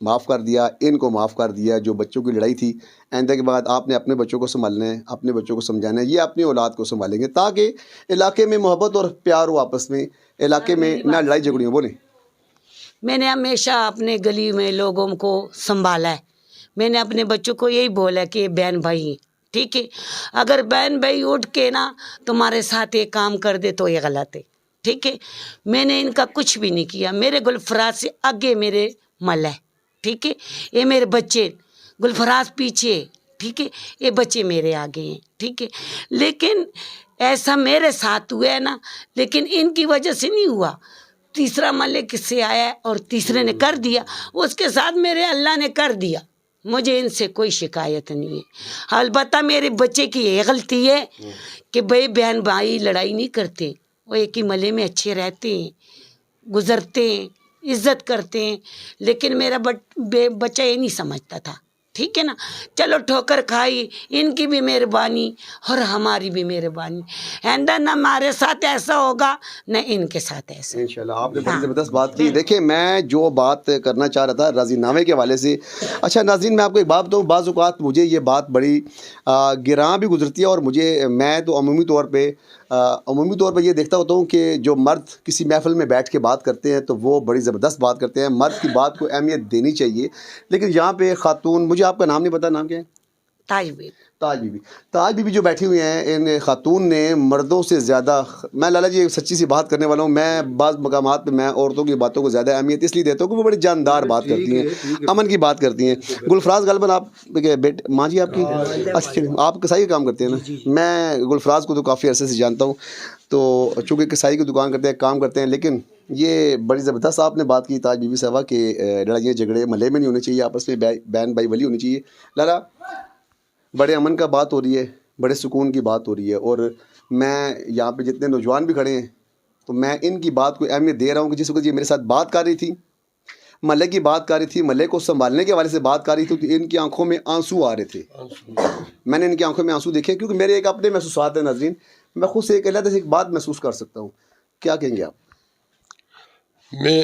معاف کر دیا, ان کو معاف کر دیا. جو بچوں کی لڑائی تھی, آئندہ کے بعد آپ نے اپنے بچوں کو سنبھالنا ہے, اپنے بچوں کو سمجھانا ہے, یہ اپنی اولاد کو سنبھالیں گے تاکہ علاقے میں محبت اور پیار ہو آپس میں, علاقے میں نہ لڑائی جھگڑی ہو. بولیں. میں نے ہمیشہ اپنے گلی میں لوگوں کو سنبھالا ہے. میں نے اپنے بچوں کو یہی بولا کہ یہ بہن بھائی ہیں, ٹھیک ہے. اگر بہن بھائی اٹھ کے نا تمہارے ساتھ یہ کام کر دے تو یہ غلط ہے, ٹھیک ہے. میں نے ان کا کچھ بھی نہیں کیا. میرے گلفراز سے آگے میرے مل ہے, ٹھیک ہے. یہ میرے بچے, گلفراز پیچھے, ٹھیک ہے. یہ بچے میرے آگے ہیں, ٹھیک ہے. لیکن ایسا میرے ساتھ ہوا ہے نا, لیکن ان کی وجہ سے نہیں ہوا. تیسرا ملے کس سے آیا اور تیسرے نے کر دیا, اس کے ساتھ میرے اللہ نے کر دیا. مجھے ان سے کوئی شکایت نہیں ہے. البتہ میرے بچے کی یہ غلطی ہے کہ بھائی بہن بھائی لڑائی نہیں کرتے, وہ ایک ہی ملے میں اچھے رہتے ہیں, گزرتے ہیں, عزت کرتے ہیں. لیکن میرا بچہ یہ نہیں سمجھتا تھا, ٹھیک ہے نا. چلو ٹھوکر کھائی, ان کی بھی مہربانی اور ہماری بھی مہربانی. آئندہ نہ ہمارے ساتھ ایسا ہوگا نہ ان کے ساتھ ایسا. انشاءاللہ آپ نے بڑی زبردست بات کی. دیکھیں میں جو بات کرنا چاہ رہا تھا راضی نامے کے حوالے سے. اچھا ناظرین, میں آپ کو ایک بات بتاؤں, بعض اوقات مجھے یہ بات بڑی گراں بھی گزرتی ہے, اور میں تو عمومی طور پہ یہ دیکھتا ہوتا ہوں کہ جو مرد کسی محفل میں بیٹھ کے بات کرتے ہیں تو وہ بڑی زبردست بات کرتے ہیں. مرد کی بات کو اہمیت دینی چاہیے. لیکن یہاں پہ خاتون, مجھے آپ کا نام نہیں پتا, نام کیا ہے؟ تاج بی بی جو بیٹھی ہوئی ہیں, ان خاتون نے مردوں سے زیادہ, میں لالا جی سچی سی بات کرنے والا ہوں, میں بعض مقامات پہ میں عورتوں کی باتوں کو زیادہ اہمیت اس لیے دیتا ہوں کہ وہ بڑی جاندار بات کرتی ہیں, امن کی بات کرتی ہیں. گلفراز غالباً آپ ماں جی آپ کی, اچھا آپ کسائی کا کام کرتے ہیں نا. میں گلفراز کو تو کافی عرصے سے جانتا ہوں, تو چونکہ کسائی کی دکان کرتے ہیں, کام کرتے ہیں. لیکن یہ بڑی زبردست آپ نے بات کی تاج بی بی صاحبہ کہ لڑائیاں جھگڑے محلے میں نہیں ہونے چاہیے, آپس میں بہن بھائی ولی ہونی چاہیے. لالا بڑے امن کا بات ہو رہی ہے, بڑے سکون کی بات ہو رہی ہے, اور میں یہاں پہ جتنے نوجوان بھی کھڑے ہیں تو میں ان کی بات کو اہمیت دے رہا ہوں کہ جس وقت یہ میرے ساتھ بات کر رہی تھی, محلے کی بات کر رہی تھی, محلے کو سنبھالنے کے حوالے سے بات کر رہی تھی, تو ان کی آنکھوں میں آنسو آ رہے تھے. میں نے ان کی آنکھوں میں آنسو دیکھے کیونکہ میرے ایک اپنے محسوسات ہیں ناظرین, میں خود سے ایک علیحدہ سے ایک بات محسوس کر سکتا ہوں. کیا کہیں گے آپ؟ میں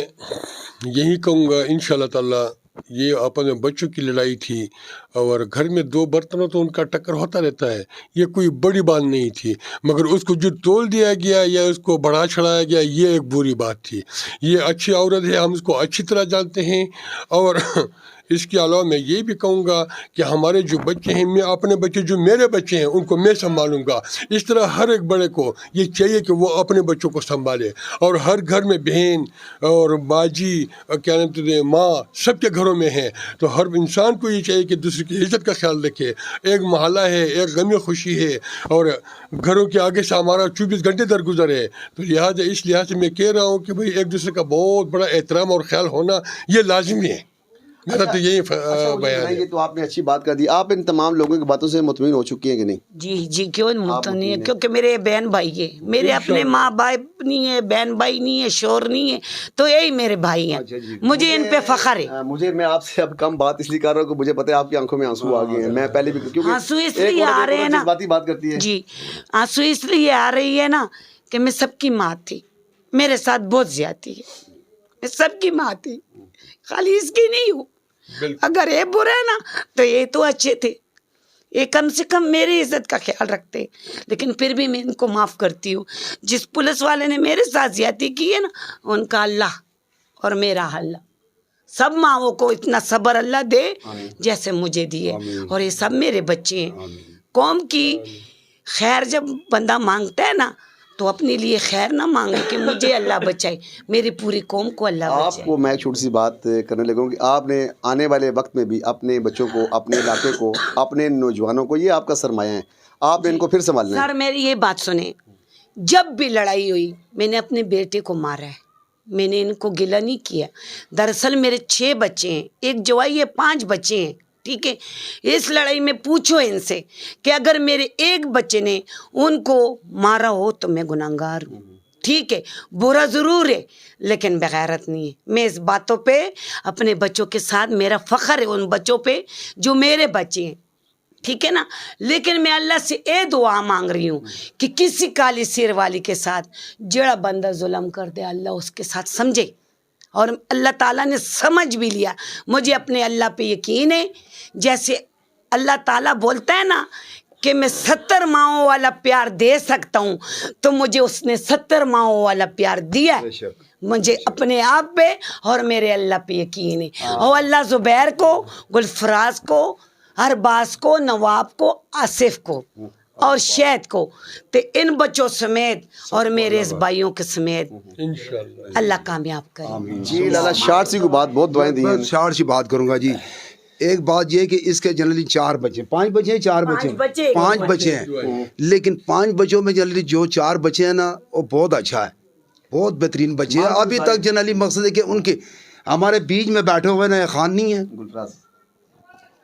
یہی کہوں گا انشاءاللہ تعالی, یہ اپنے بچوں کی لڑائی تھی, اور گھر میں دو برتنوں تو ان کا ٹکر ہوتا رہتا ہے, یہ کوئی بڑی بات نہیں تھی. مگر اس کو جو تول دیا گیا یا اس کو بڑھا چڑھایا گیا, یہ ایک بری بات تھی. یہ اچھی عورت ہے, ہم اس کو اچھی طرح جانتے ہیں. اور اس کے علاوہ میں یہ بھی کہوں گا کہ ہمارے جو بچے ہیں, میں اپنے بچے جو میرے بچے ہیں ان کو میں سنبھالوں گا. اس طرح ہر ایک بڑے کو یہ چاہیے کہ وہ اپنے بچوں کو سنبھالے, اور ہر گھر میں بہن اور باجی کیا نام ہے ماں سب کے گھروں میں ہیں, تو ہر انسان کو یہ چاہیے کہ دوسرے کی عزت کا خیال رکھے. ایک محلہ ہے, ایک غم خوشی ہے, اور گھروں کے آگے سے ہمارا 24 گھنٹے درگزر ہے. تو لہٰذا اس لحاظ سے میں کہہ رہا ہوں کہ بھئی ایک دوسرے کا بہت بڑا احترام اور خیال ہونا یہ لازمی ہے. میرا تو یہی بیان ہے. یہ تو آپ نے اچھی بات کر دی. آپ ان تمام لوگوں کی باتوں سے مطمئن ہو چکی ہیں کہ نہیں؟ جی کیوں مطمئن ہے, کیونکہ میرے بہن بھائی ہے, میرے اپنے ماں باپ نہیں ہے, بہن بھائی نہیں ہے, شور نہیں ہے, تو یہی میرے بھائی ہیں. مجھے ان پہ فخر ہے. میں آپ سے اب کم بات اس لیے کر رہا ہوں کہ مجھے پتہ ہے آپ کی آنکھوں میں آنسو آ گئے ہیں. میں پہلے بھی آنسو اس لیے آ رہے ہیں نا, بات کرتی ہے جی آنسو اس لیے آ رہی ہے نا کہ میں سب کی ماں تھی, میرے ساتھ بہت زیادتی ہے, میں سب کی ماں تھی, خالی اس کی نہیں ہوں. اگر یہ برے نا تو یہ تو اچھے تھے, یہ کم سے کم میری عزت کا خیال رکھتے. لیکن پھر بھی میں ان کو معاف کرتی ہوں. جس پولیس والے نے میرے ساتھ زیادتی کی ہے نا, ان کا اللہ اور میرا اللہ, سب ماؤں کو اتنا صبر اللہ دے جیسے مجھے دیے. اور یہ سب میرے بچے ہیں. قوم کی خیر جب بندہ مانگتا ہے نا تو اپنے لیے خیر نہ مانگے کہ مجھے اللہ بچائے, میری پوری قوم کو اللہ بچائے. آپ کو میں ایک چھوٹی سی بات کرنے لگوں کہ آپ نے آنے والے وقت میں بھی اپنے بچوں کو, اپنے علاقے کو, اپنے نوجوانوں کو, یہ آپ کا سرمایہ ہے, آپ نے ان کو پھر سنبھالنا ہے. سر میری یہ بات سنیں, جب بھی لڑائی ہوئی میں نے اپنے بیٹے کو مارا ہے, میں نے ان کو گلہ نہیں کیا. دراصل میرے 6 بچے ہیں, ایک جوائی ہے, 5 بچے ہیں, ٹھیک ہے. اس لڑائی میں پوچھو ان سے کہ اگر میرے ایک بچے نے ان کو مارا ہو تو میں گناہگار ہوں, ٹھیک ہے. برا ضرور ہے لیکن بغیرت نہیں ہے. میں اس باتوں پہ اپنے بچوں کے ساتھ, میرا فخر ہے ان بچوں پہ جو میرے بچے ہیں, ٹھیک ہے نا. لیکن میں اللہ سے اے دعا مانگ رہی ہوں کہ کسی کالی سیر والی کے ساتھ جڑا بندہ ظلم کر دے, اللہ اس کے ساتھ سمجھے اور اللہ تعالیٰ نے سمجھ بھی لیا. مجھے اپنے اللہ پہ یقین ہے. جیسے اللہ تعالیٰ بولتا ہے نا کہ میں 70 ماؤں والا پیار دے سکتا ہوں, تو مجھے اس نے 70 ماؤں والا پیار دیا ہے. مجھے اپنے آپ پہ اور میرے اللہ پہ یقین ہے. اور اللہ زبیر کو, گلفراز کو, ارباز کو, نواب کو, آصف کو اور شہد کو, تو ان بچوں سمیت اور میرے اس بھائیوں کے سمیت انشاءاللہ اللہ کامیاب کرے. جی لالا شارٹ سی کو بات بہت دعائیں دی ہیں. شارٹ سی بات کروں گا جی. ایک بات یہ کہ اس کے جنرلی 4 بچے, 5 بچے ہیں, 4 بچے ہیں, 5 بچے ہیں, لیکن 5 بچوں میں جنرلی جو 4 بچے ہیں نا وہ بہت اچھا ہے, بہت بہترین بچے ہیں. ابھی تک جنرلی مقصد ہے کہ ان کے ہمارے بیچ میں بیٹھے ہوئے نا خان نہیں ہے,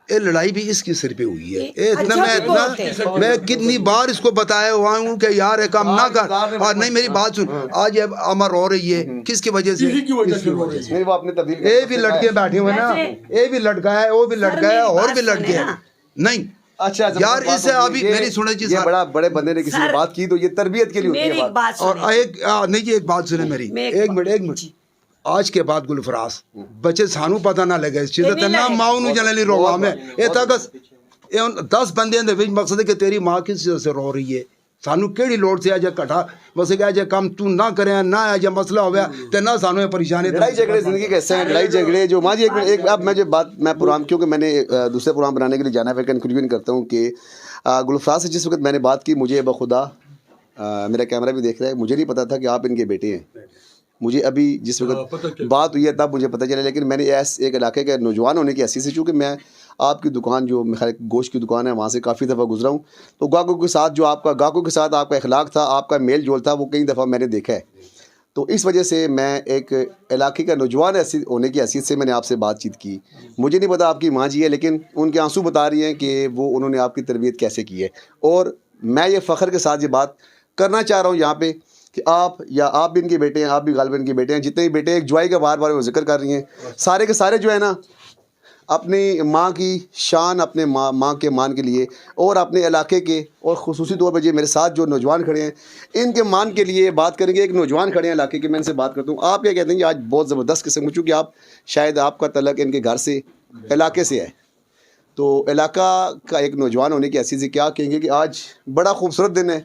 یہ لڑائی بھی اس کی سر پہ ہوئی ہے. میں کتنی بار اس کو بتایا ہوا ہوں کہ یار یہ کام نہ کر, اور نہیں میری بات سن. آج امر رو رہی ہے کس کی وجہ سے؟ یہ بھی لڑکے بیٹھے ہوئے نا, یہ بھی لڑکا ہے, وہ بھی لڑکا ہے, اور بھی لڑکے ہیں. نہیں اچھا یار اس سے ابھی میری سنیں جی, بڑا بڑے بندے نے کسی سے بات کی تو یہ تربیت کے لیے ہوتی میری ہے ایک بات اور سنیں. ایک نہیں جی ایک بات سنیں میری, ایک منٹ. آج کے بعد گلفراز بچے سانو پتہ نہ لگے اس چیز تے نہ ماں نو جنرلی رووا میں اے تکس 10 بندے دے وچ مقصد ہے کہ تیری ماں کس چیز سے رو رہی ہے, سانو کیڑی لوڑ سے اج کٹھا بس کہ اج کام تو نہ کرے نہ اج مسئلہ ہویا تے نہ سانو پریشانی. لڑائی جھگڑے زندگی کے حصے ہیں, لڑائی جھگڑے جو ماں جی ایک اب میں جو بات میں پروگرام کیونکہ میں نے دوسرے پروگرام بنانے کے لیے جانا ہے, پھر کنکلوژن کرتا ہوں کہ گلفراز سے جس وقت میں نے بات کی مجھے بخدا میرا کیمرہ بھی دیکھ رہا ہے, مجھے نہیں پتا تھا کہ آپ ان کے بیٹے ہیں. مجھے ابھی جس وقت بات ہوئی ہے تب مجھے پتہ چلا, لیکن میں نے ایک علاقے کے نوجوان ہونے کی حیثیت سے, چونکہ میں آپ کی دکان جو گوشت کی دکان ہے وہاں سے کافی دفعہ گزرا ہوں, تو گاہکوں کے ساتھ جو آپ کا گاہکوں کے ساتھ آپ کا اخلاق تھا, آپ کا میل جول تھا, وہ کئی دفعہ میں نے دیکھا ہے. تو اس وجہ سے میں ایک علاقے کا نوجوان ہونے کی حیثیت سے میں نے آپ سے بات چیت کی. مجھے نہیں پتا آپ کی ماں جی ہے, لیکن ان کے آنسو بتا رہی ہیں کہ وہ انہوں نے آپ کی تربیت کیسے کی ہے. اور میں یہ فخر کے ساتھ یہ بات کرنا چاہ رہا ہوں یہاں پہ کہ آپ یا آپ بھی ان کے بیٹے ہیں, آپ بھی غالباً ان کے بیٹے ہیں, جتنے بھی بیٹے ایک جوائی کا بار بار وہ ذکر کر رہی ہیں, سارے کے سارے جو ہے نا اپنی ماں کی شان, اپنے ماں کے مان کے لیے اور اپنے علاقے کے, اور خصوصی طور پہ جو میرے ساتھ جو نوجوان کھڑے ہیں ان کے مان کے لیے بات کریں گے. ایک نوجوان کھڑے ہیں علاقے کے, میں ان سے بات کرتا ہوں. آپ کیا کہتے ہیں کہ آج بہت زبردست قسم, چونکہ آپ شاید آپ کا تعلق ان کے گھر سے علاقے سے ہے, تو علاقہ کا ایک نوجوان ہونے کی حیثیت سے کیا کہیں گے کہ آج بڑا خوبصورت دن ہے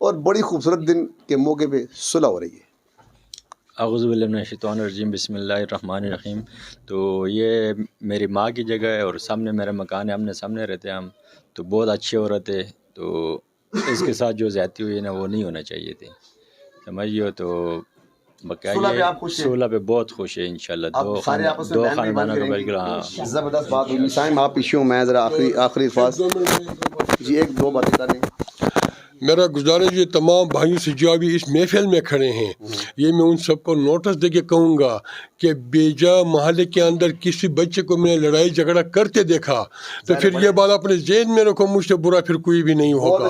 اور بڑی خوبصورت دن کے موقع پہ صلح ہو رہی ہے؟ اعوذ باللہ من الشیطان الرجیم, بسم اللہ الرحمن الرحیم. تو یہ میری ماں کی جگہ ہے اور سامنے میرا مکان ہے, ہم نے سامنے رہتے ہیں ہم, تو بہت اچھی عورت ہے, تو اس کے ساتھ جو زیادتی ہوئی ہے نا وہ نہیں ہونا چاہیے تھی, سمجھیے. تو باقاعدہ صلح پہ بہت خوش ہے انشاءاللہ. دو خاندانوں کا بالکل. ہاں زبردست بات ہوگی. سائم آپ پیچھے ہوں, میں ذرا آخری الفاظ جی 1-2 باتیں کر دیں. میرا گزارش یہ تمام بھائیوں سے جو ابھی اس محفل میں کھڑے ہیں, یہ میں ان سب کو نوٹس دے کے کہوں گا کہ بیجا محلے کے اندر کسی بچے کو میں نے لڑائی جھگڑا کرتے دیکھا تو پھر یہ بات اپنے ذہن میں رکھو, مجھ سے برا پھر کوئی بھی نہیں ہوگا.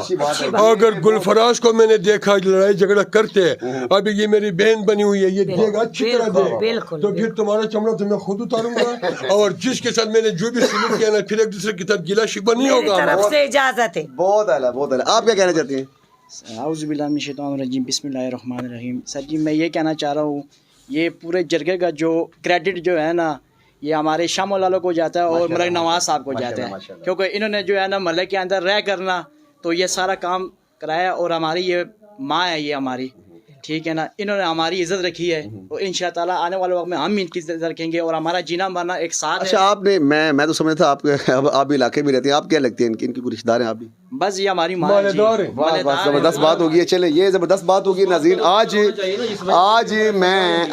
اگر گلفراز کو میں نے دیکھا لڑائی جھگڑا کرتے, ابھی یہ میری بہن بنی ہوئی ہے, یہ دے گا اچھی طرح دے گا, تو پھر تمہارا چمڑا تو میں خود اتاروں گا, اور جس کے ساتھ میں نے جو بھی سلوک کیا نا پھر ایک دوسرے کے ساتھ گلا شکوہ نہیں ہوگا. طرف سے اجازت ہے. بہت اعلیٰ, بہت اعلیٰ. آپ کیا کہنا چاہتے ہیں؟ اعوذ باللہ من الشیطان الرجیم, بسم اللہ الرحمن الرحیم. سر جی میں یہ کہنا چاہ رہا ہوں, یہ پورے جرگے کا جو کریڈٹ جو ہے نا یہ ہمارے شاہ مولا کو جاتا ہے اور ملک نواز صاحب کو جاتا ہے, کیونکہ انہوں نے جو ہے نا محلے کے اندر رہ کرنا تو یہ سارا کام کرایا, اور ہماری یہ ماں ہے, یہ ہماری ٹھیک ہے نا, انہوں نے ہماری عزت رکھی ہے, اور ان شاء اللہ آنے والے وقت میں ہم ان کی عزت رکھیں گے, اور ہمارا جینا مرنا ایک ساتھ ہے. اچھا آپ نے میں تو سمجھتا تھا آپ بھی علاقے میں رہتے ہیں, آپ کیا لگتے ہیں ان کی کوئی رشتہ دار ہیں آپ بھی؟ بس یہ ہماری ماں ہے. زبردست بات ہوگی. چلے یہ زبردست بات ہوگی ناظرین.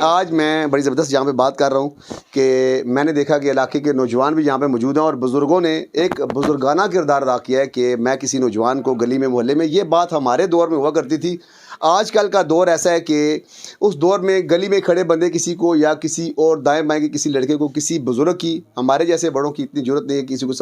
آج میں بڑی زبردست یہاں پہ بات کر رہا ہوں کہ میں نے دیکھا کہ علاقے کے نوجوان بھی یہاں پہ موجود ہیں, اور بزرگوں نے ایک بزرگانہ کردار ادا کیا ہے کہ میں کسی نوجوان کو گلی میں محلے میں, یہ بات ہمارے دور میں ہوا کرتی تھی. آج کل کا دور ایسا ہے کہ اس دور میں گلی میں کھڑے بندے کسی کو یا کسی اور دائیں بائیں کے کسی لڑکے کو, کسی بزرگ کی, ہمارے جیسے بڑوں کی اتنی ضرورت نہیں ہے کسی کو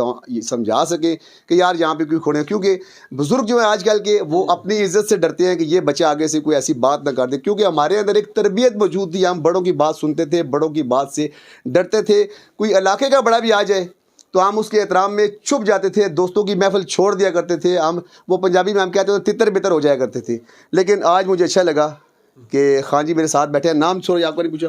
سمجھا سکے کہ یار یہاں پہ کوئی کھڑے ہیں, کیونکہ بزرگ جو ہیں آج کل کے وہ اپنی عزت سے ڈرتے ہیں کہ یہ بچہ آگے سے کوئی ایسی بات نہ کر دے, کیونکہ ہمارے اندر ایک تربیت موجود تھی, ہم بڑوں کی بات سنتے تھے, بڑوں کی بات سے ڈرتے تھے. کوئی علاقے کا بڑا بھی آ جائے تو ہم اس کے احترام میں چھپ جاتے تھے, دوستوں کی محفل چھوڑ دیا کرتے تھے, ہم وہ پنجابی میں ہم کہتے ہیں تتر بتر ہو جایا کرتے تھے. لیکن آج مجھے اچھا لگا کہ خان جی میرے ساتھ بیٹھے ہیں. نام چھوڑو, آپ کو نہیں پوچھا,